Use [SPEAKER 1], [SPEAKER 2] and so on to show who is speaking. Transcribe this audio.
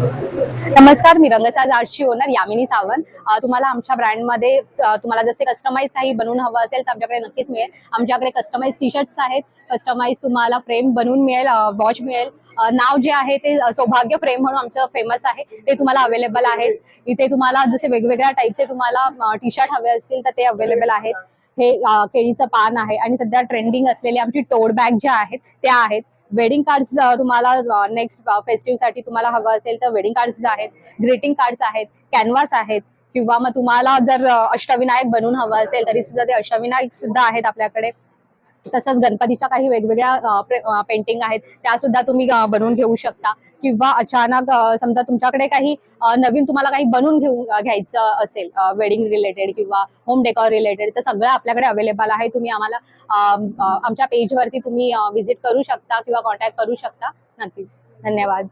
[SPEAKER 1] नमस्कार, मी रंगसाज आर्टची ओनर यामिनी सावंत। तुम्हाला आमच्या ब्रँडमध्ये तुम्हाला जसे कस्टमाइज काही बनवून हवं असेल तर आमच्याकडे नक्कीच मिळेल। आमच्याकडे कस्टमाइज टी शर्ट्स आहेत, कस्टमाइज तुम्हाला फ्रेम बनवून मिळेल, वॉच मिळेल। नाव जे आहे ते सौभाग्य फ्रेम म्हणून आमचं फेमस आहे, ते तुम्हाला अवेलेबल आहेत। इथे तुम्हाला जसे वेगवेगळ्या टाईपचे तुम्हाला टी शर्ट हवे असतील तर ते अवेलेबल आहेत। हे केळीचं पान आहे आणि सध्या ट्रेंडिंग असलेली आमची टोड बॅग ज्या आहेत त्या आहेत। वेडिंग कार्ड्स तुम्हाला नेक्स्ट फेस्टिव्ह साठी तुम्हाला हवं असेल तर वेडिंग कार्ड्स आहेत, ग्रीटिंग कार्ड्स आहेत, कॅनव्हास आहेत, किंवा मग तुम्हाला जर अष्टविनायक बनवून हवं असेल तरी सुद्धा ते अष्टविनायक सुद्धा आहेत आपल्याकडे। तसंच गणपतीच्या काही वेगवेगळ्या पेंटिंग आहेत त्या सुद्धा तुम्ही बनवून घेऊ शकता। किंवा अचानक समजा तुमच्याकडे काही नवीन तुम्हाला काही बनवून घ्यायचं असेल वेडिंग रिलेटेड किंवा होम डेकोर रिलेटेड, तर सगळं आपल्याकडे अवेलेबल आहे। तुम्ही आम्हाला आमच्या पेजवरती तुम्ही व्हिजिट करू शकता किंवा कॉन्टॅक्ट करू शकता। नक्कीच, धन्यवाद।